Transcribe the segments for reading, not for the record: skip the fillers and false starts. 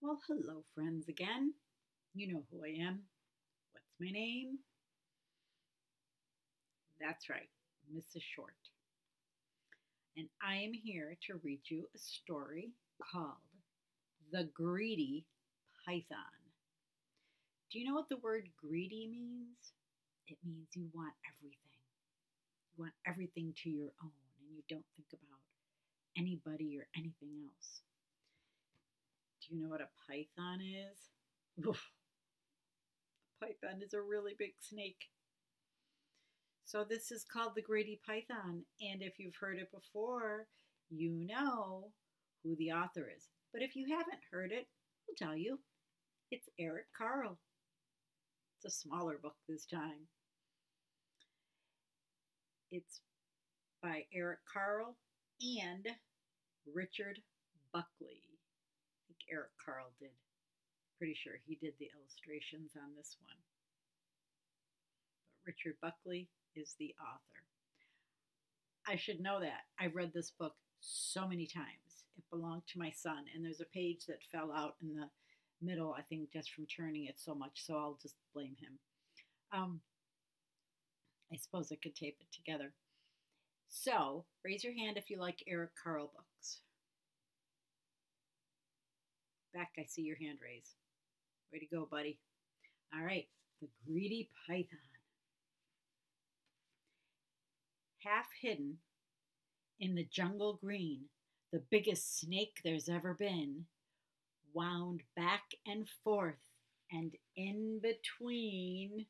Well, hello, friends, again. You know who I am. What's my name? That's right, Mrs. Short. And I am here to read you a story called The Greedy Python. Do you know what the word greedy means? It means you want everything. You want everything to your own, and you don't think about anybody or anything else. Do you know what a python is? Oof, a python is a really big snake. So this is called the Greedy Python, and if you've heard it before, you know who the author is. But if you haven't heard it, I'll tell you. It's Eric Carle. It's a smaller book this time. It's by Eric Carle and Richard Buckley. I think Eric Carle did. Pretty sure he did the illustrations on this one. But Richard Buckley is the author. I should know that. I've read this book so many times. It belonged to my son, and there's a page that fell out in the middle, I think, just from turning it so much, so I'll just blame him. I suppose I could tape it together. So, raise your hand if you like Eric Carle books. Back, I see your hand raised. Way to go, buddy. All right, The Greedy Python. Half hidden in the jungle green, the biggest snake there's ever been, wound back and forth and in between.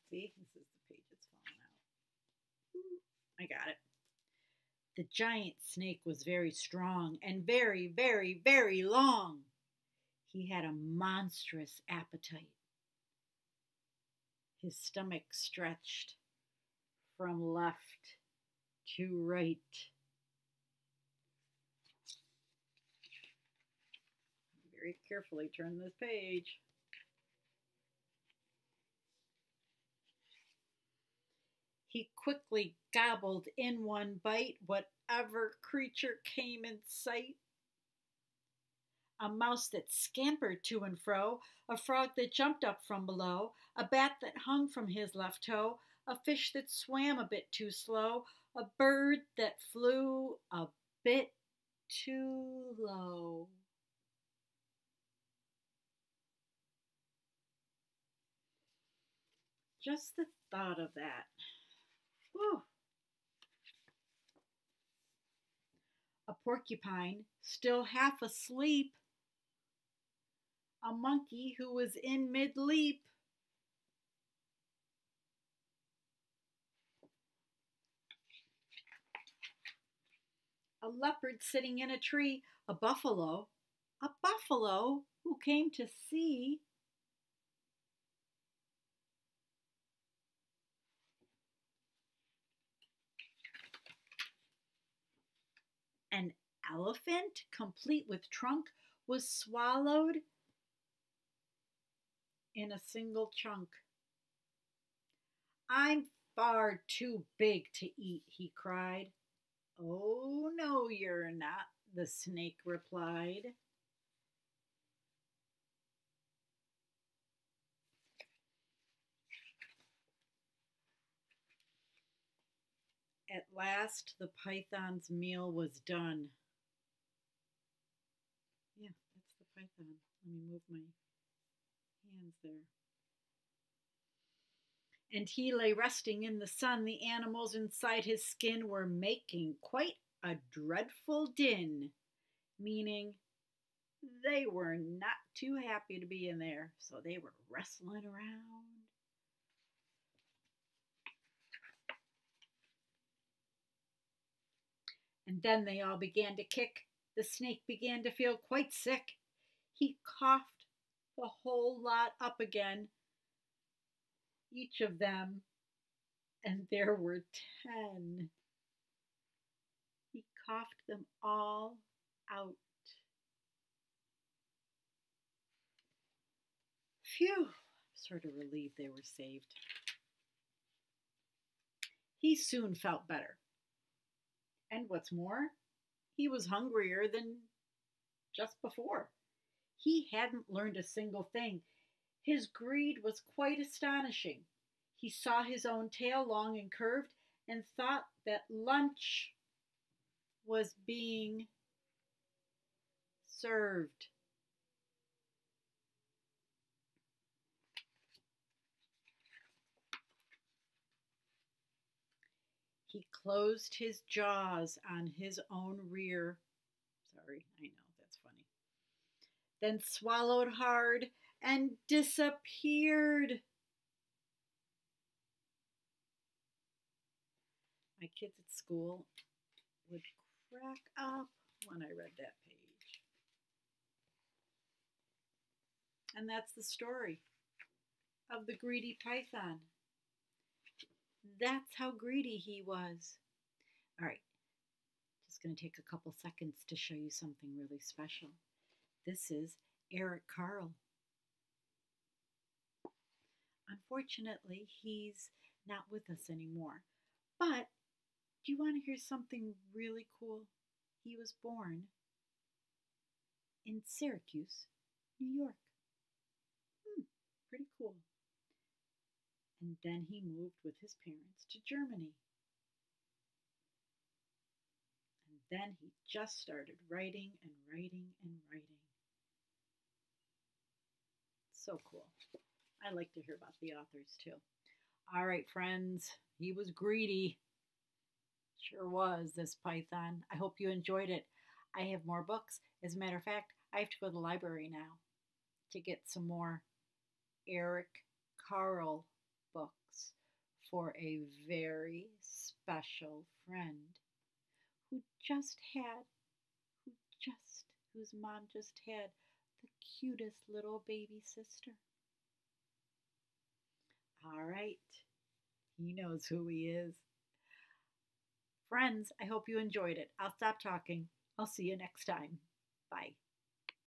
See, this is the page that's falling out. I got it. The giant snake was very strong and very, very, very long. He had a monstrous appetite. His stomach stretched from left to right. Very carefully turn this page. He quickly gobbled in one bite whatever creature came in sight. A mouse that scampered to and fro, a frog that jumped up from below, a bat that hung from his left toe, a fish that swam a bit too slow, a bird that flew a bit too low. Just the thought of that. Whew. A porcupine, still half asleep. A monkey who was in mid-leap. A leopard sitting in a tree. A buffalo who came to see. An elephant, complete with trunk, was swallowed in a single chunk. I'm far too big to eat, he cried. Oh, no, you're not, the snake replied. At last, the python's meal was done. Yeah, that's the python. Let me move my hands there. And he lay resting in the sun. The animals inside his skin were making quite a dreadful din, meaning they were not too happy to be in there, so they were wrestling around. And then they all began to kick. The snake began to feel quite sick. He coughed the whole lot up again, each of them, and there were 10. He coughed them all out. Phew, sort of relieved they were saved. He soon felt better. And what's more, he was hungrier than just before. He hadn't learned a single thing. His greed was quite astonishing. He saw his own tail long and curved and thought that lunch was being served. He closed his jaws on his own rear. Sorry, I know, that's funny. Then swallowed hard and disappeared. My kids at school would crack up when I read that page. And that's the story of the greedy python. That's how greedy he was. All right, just going to take a couple seconds to show you something really special. This is Eric Carle. Unfortunately, he's not with us anymore. But do you want to hear something really cool? He was born in Syracuse, New York. Pretty cool. And then he moved with his parents to Germany. And then he just started writing and writing and writing. So cool. I like to hear about the authors too. All right, friends, he was greedy. Sure was, this python. I hope you enjoyed it. I have more books. As a matter of fact, I have to go to the library now to get some more Eric Carle books for a very special friend whose mom just had the cutest little baby sister. All right, he knows who he is. Friends, I hope you enjoyed it. I'll stop talking. I'll see you next time. Bye.